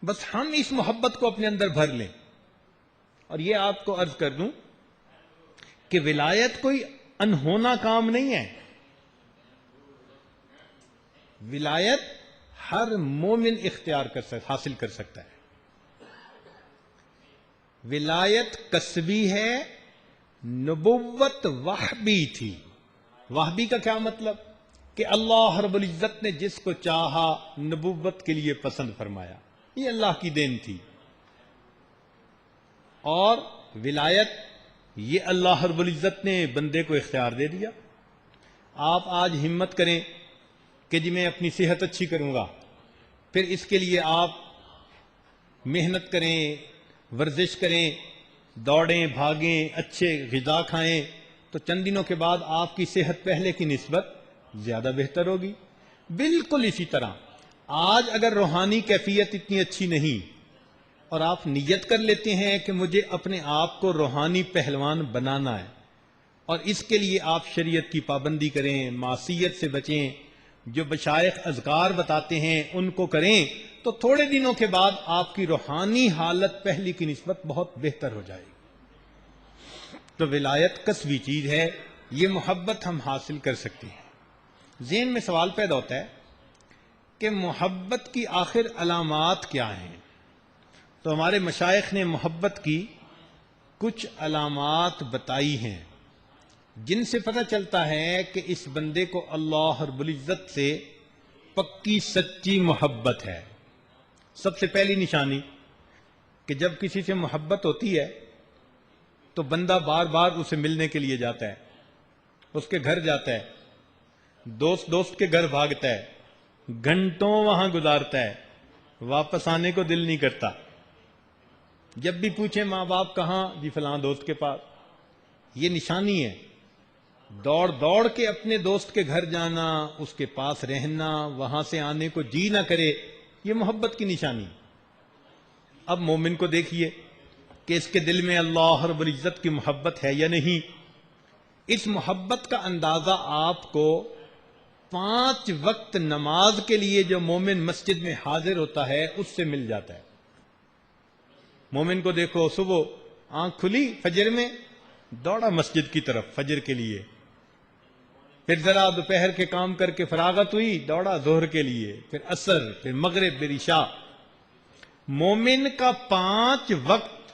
بس ہم اس محبت کو اپنے اندر بھر لیں. اور یہ آپ کو عرض کر دوں کہ ولایت کوئی انہونا کام نہیں ہے. ولایت ہر مومن اختیار حاصل کر سکتا ہے. ولایت کسبی ہے، نبوت وحبی تھی. وحبی کا کیا مطلب؟ کہ اللہ رب العزت نے جس کو چاہا نبوت کے لیے پسند فرمایا، یہ اللہ کی دین تھی. اور ولایت یہ اللہ رب العزت نے بندے کو اختیار دے دیا. آپ آج ہمت کریں کہ جی میں اپنی صحت اچھی کروں گا، پھر اس کے لیے آپ محنت کریں، ورزش کریں، دوڑیں بھاگیں، اچھے غذا کھائیں، تو چند دنوں کے بعد آپ کی صحت پہلے کی نسبت زیادہ بہتر ہوگی. بالکل اسی طرح آج اگر روحانی کیفیت اتنی اچھی نہیں اور آپ نیت کر لیتے ہیں کہ مجھے اپنے آپ کو روحانی پہلوان بنانا ہے، اور اس کے لیے آپ شریعت کی پابندی کریں، معصیت سے بچیں، جو مشائخ اذکار بتاتے ہیں ان کو کریں، تو تھوڑے دنوں کے بعد آپ کی روحانی حالت پہلی کی نسبت بہت بہتر ہو جائے گی. تو ولایت کسبی چیز ہے، یہ محبت ہم حاصل کر سکتے ہیں. ذہن میں سوال پیدا ہوتا ہے کہ محبت کی آخر علامات کیا ہیں؟ تو ہمارے مشائخ نے محبت کی کچھ علامات بتائی ہیں جن سے پتہ چلتا ہے کہ اس بندے کو اللہ رب العزت سے پکی سچی محبت ہے. سب سے پہلی نشانی کہ جب کسی سے محبت ہوتی ہے تو بندہ بار بار اسے ملنے کے لیے جاتا ہے، اس کے گھر جاتا ہے، دوست کے گھر بھاگتا ہے، گھنٹوں وہاں گزارتا ہے، واپس آنے کو دل نہیں کرتا. جب بھی پوچھے ماں باپ کہاں؟ جی فلاں دوست کے پاس. یہ نشانی ہے. دوڑ دوڑ کے اپنے دوست کے گھر جانا، اس کے پاس رہنا، وہاں سے آنے کو جی نہ کرے، یہ محبت کی نشانی. اب مومن کو دیکھیے کہ اس کے دل میں اللہ رب العزت کی محبت ہے یا نہیں. اس محبت کا اندازہ آپ کو 5 وقت نماز کے لیے جو مومن مسجد میں حاضر ہوتا ہے اس سے مل جاتا ہے. مومن کو دیکھو، صبح آنکھ کھلی فجر میں، دوڑا مسجد کی طرف فجر کے لیے، پھر ذرا دوپہر کے کام کر کے فراغت ہوئی، دوڑا ظہر کے لیے، پھر عصر، پھر مغرب، پھر عشاء. مومن کا 5 وقت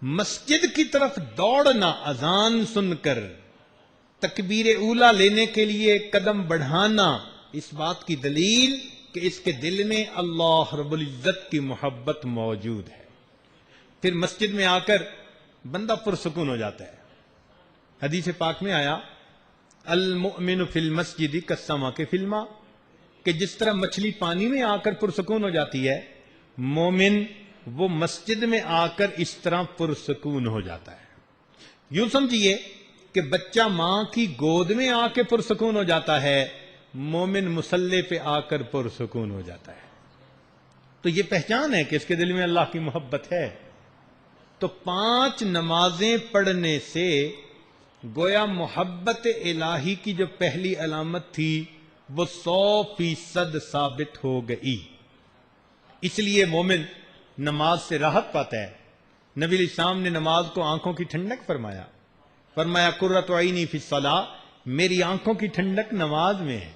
مسجد کی طرف دوڑنا، اذان سن کر تکبیر اولا لینے کے لیے قدم بڑھانا، اس بات کی دلیل کہ اس کے دل میں اللہ رب العزت کی محبت موجود ہے. پھر مسجد میں آ کر بندہ پرسکون ہو جاتا ہے. حدیث پاک میں آیا المؤمن فی المسجد کالسمک فی الماء، کہ جس طرح مچھلی پانی میں آ کر پرسکون ہو جاتی ہے، مومن وہ مسجد میں آ کر اس طرح پرسکون ہو جاتا ہے. یوں سمجھیے کہ بچہ ماں کی گود میں آ کے پرسکون ہو جاتا ہے، مومن مصلی پہ آ کر پرسکون ہو جاتا ہے. تو یہ پہچان ہے کہ اس کے دل میں اللہ کی محبت ہے. تو 5 نمازیں پڑھنے سے گویا محبت الہی کی جو پہلی علامت تھی وہ 100% ثابت ہو گئی. اس لیے مومن نماز سے راحت پاتا ہے. نبی علیہ السلام نے نماز کو آنکھوں کی ٹھنڈک فرمایا. قرۃ عینی فی الصلاۃ، میری آنکھوں کی ٹھنڈک نماز میں ہے.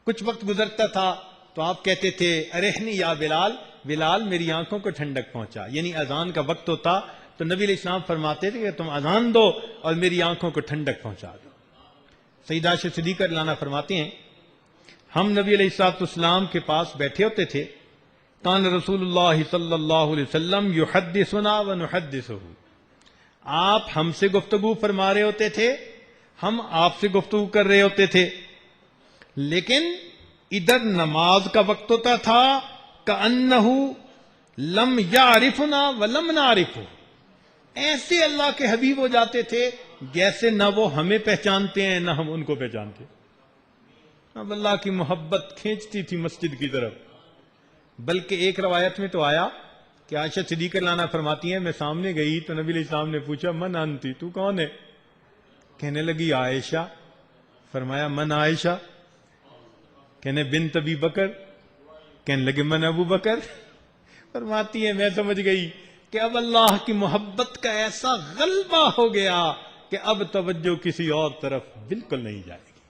کچھ وقت گزرتا تھا تو آپ کہتے تھے ارحنی یا بلال، بلال میری آنکھوں کو ٹھنڈک پہنچا. یعنی اذان کا وقت ہوتا تو نبی علیہ السلام فرماتے تھے کہ تم اذان دو اور میری آنکھوں کو ٹھنڈک پہنچا دو. سیدہ عائشہ صدیقہ رضی اللہ عنہا فرماتی ہیں ہم نبی علیہ السلام کے پاس بیٹھے ہوتے تھے، کان رسول اللہ صلی اللہ علیہ وسلم یحدثنا ونحدثہ، آپ ہم سے گفتگو فرما رہے ہوتے تھے، ہم آپ سے گفتگو کر رہے ہوتے تھے. لیکن ادھر نماز کا وقت ہوتا تھا کأنہ لم یعرفنا ولم نعرفہ، ایسے اللہ کے حبیب ہو جاتے تھے جیسے نہ وہ ہمیں پہچانتے ہیں نہ ہم ان کو پہچانتے. اب اللہ کی محبت کھینچتی تھی مسجد کی طرف. بلکہ ایک روایت میں تو آیا کہ عائشہ صدیقہ رضی اللہ عنہا فرماتی ہیں میں سامنے گئی تو نبی علیہ السلام نے پوچھا من انتی، تو کون ہے؟ کہنے لگی عائشہ. فرمایا من عائشہ؟ کہنے بنت ابی بکر. کہنے لگے من ابو بکر. فرماتی ہیں میں سمجھ گئی کہ اب اللہ کی محبت کا ایسا غلبہ ہو گیا کہ اب توجہ کسی اور طرف بالکل نہیں جائے گی.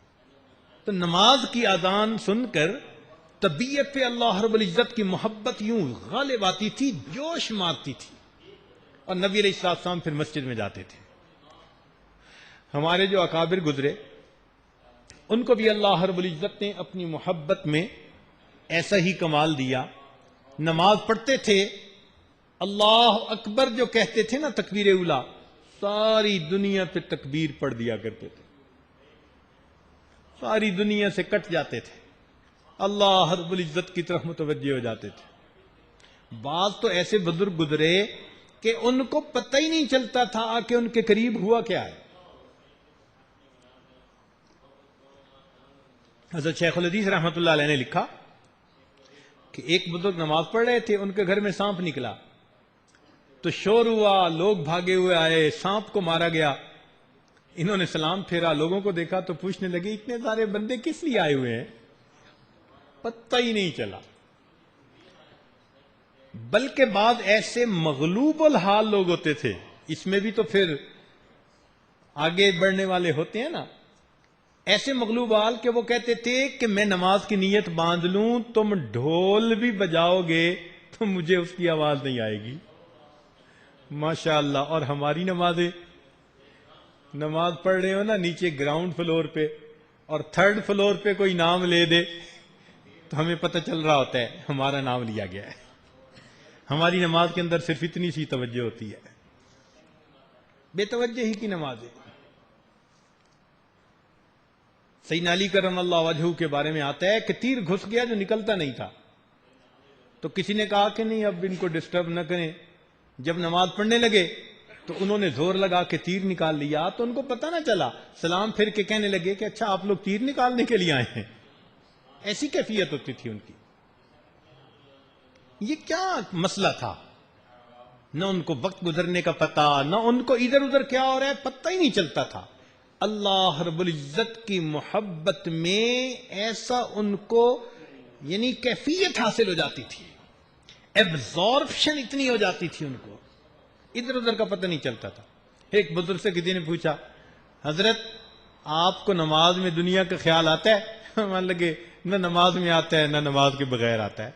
تو نماز کی اذان سن کر طبیعت پہ اللہ رب العزت کی محبت یوں غالب آتی تھی، جوش مارتی تھی، اور نبی علیہ السلام پھر مسجد میں جاتے تھے. ہمارے جو اکابر گزرے ان کو بھی اللہ رب العزت نے اپنی محبت میں ایسا ہی کمال دیا. نماز پڑھتے تھے، اللہ اکبر جو کہتے تھے نا تکبیر اولا، ساری دنیا پہ تکبیر پڑھ دیا کرتے تھے، ساری دنیا سے کٹ جاتے تھے، اللہ رب العزت کی طرف متوجہ ہو جاتے تھے. بعض تو ایسے بزرگ گزرے کہ ان کو پتہ ہی نہیں چلتا تھا کہ ان کے قریب ہوا کیا ہے. حضرت شیخ الحدیث رحمۃ اللہ علیہ نے لکھا کہ ایک بزرگ نماز پڑھ رہے تھے، ان کے گھر میں سانپ نکلا تو شور ہوا، لوگ بھاگے ہوئے آئے، سانپ کو مارا گیا. انہوں نے سلام پھیرا، لوگوں کو دیکھا تو پوچھنے لگے اتنے سارے بندے کس لیے آئے ہوئے ہیں؟ پتہ ہی نہیں چلا. بلکہ بعض ایسے مغلوب الحال لوگ ہوتے تھے، اس میں بھی تو پھر آگے بڑھنے والے ہوتے ہیں نا، ایسے مغلوب حال کہ وہ کہتے تھے کہ میں نماز کی نیت باندھ لوں، تم ڈھول بھی بجاؤ گے تو مجھے اس کی آواز نہیں آئے گی. ماشاءاللہ. اور ہماری نماز پڑھ رہے ہو نا نیچے گراؤنڈ فلور پہ، اور تھرڈ فلور پہ کوئی نام لے دے تو ہمیں پتہ چل رہا ہوتا ہے ہمارا نام لیا گیا ہے. ہماری نماز کے اندر صرف اتنی سی توجہ ہوتی ہے، بے توجہ ہی کی نماز ہے. سیدنا علی کرم اللہ وجہہ کے بارے میں آتا ہے کہ تیر گھس گیا جو نکلتا نہیں تھا، تو کسی نے کہا کہ نہیں اب ان کو ڈسٹرب نہ کریں. جب نماز پڑھنے لگے تو انہوں نے زور لگا کے تیر نکال لیا، تو ان کو پتہ نہ چلا. سلام پھر کے کہنے لگے کہ اچھا آپ لوگ تیر نکالنے کے لیے آئے ہیں. ایسی کیفیت ہوتی تھی ان کی. یہ کیا مسئلہ تھا؟ نہ ان کو وقت گزرنے کا پتہ، نہ ان کو ادھر ادھر کیا ہو رہا ہے پتہ ہی نہیں چلتا تھا. اللہ رب العزت کی محبت میں ایسا ان کو یعنی کیفیت حاصل ہو جاتی تھی، ایبزارپشن اتنی ہو جاتی تھی ان کو، ادھر ادھر کا پتہ نہیں چلتا تھا. ایک بزرگ سے کسی نے پوچھا حضرت آپ کو نماز میں دنیا کا خیال آتا ہے؟ مان لگے نہ نماز میں آتا ہے نہ نماز کے بغیر آتا ہے،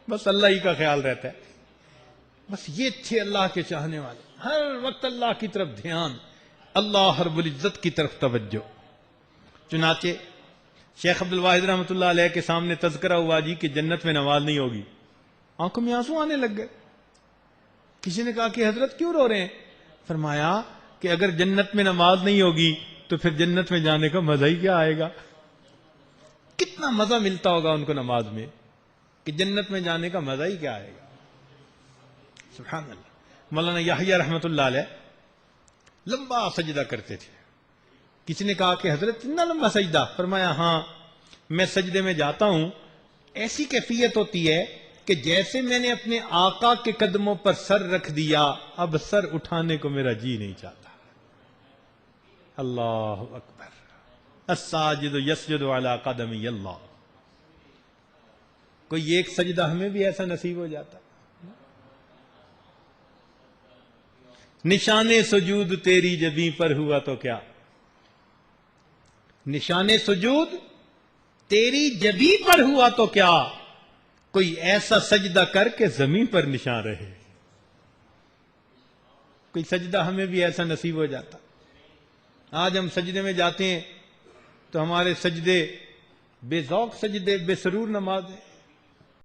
بس اللہ ہی کا خیال رہتا ہے. بس یہ تھے اللہ کے چاہنے والے، ہر وقت اللہ کی طرف دھیان، اللہ رب العزت کی طرف توجہ. چنانچہ شیخ عبد الواحد رحمۃ اللہ علیہ کے سامنے تذکرہ ہوا جی کہ جنت میں نماز نہیں ہوگی. آنکھوں میں آنسو آنے لگ گئے. کسی نے کہا کہ حضرت کیوں رو رہے ہیں؟ فرمایا کہ اگر جنت میں نماز نہیں ہوگی تو پھر جنت میں جانے کا مزہ ہی کیا آئے گا. کتنا مزہ ملتا ہوگا ان کو نماز میں کہ جنت میں جانے کا مزہ ہی کیا آئے گا. سبحان اللہ. مولانا یحییٰ رحمۃ اللہ علیہ لمبا سجدہ کرتے تھے. کسی نے کہا کہ حضرت اتنا لمبا سجدہ؟ فرمایا ہاں میں سجدے میں جاتا ہوں، ایسی کیفیت ہوتی ہے کہ جیسے میں نے اپنے آقا کے قدموں پر سر رکھ دیا، اب سر اٹھانے کو میرا جی نہیں چاہتا. اللہ اکبر. الساجد یسجد علی قدمی اللہ. کوئی ایک سجدہ ہمیں بھی ایسا نصیب ہو جاتا. نشان سجود تیری جبیں پر ہوا تو کیا، نشان سجود تیری جبیں پر ہوا تو کیا، کوئی ایسا سجدہ کر کے زمین پر نشان رہے. کوئی سجدہ ہمیں بھی ایسا نصیب ہو جاتا. آج ہم سجدے میں جاتے ہیں تو ہمارے سجدے بے ذوق سجدے، بے سرور نماز ہے.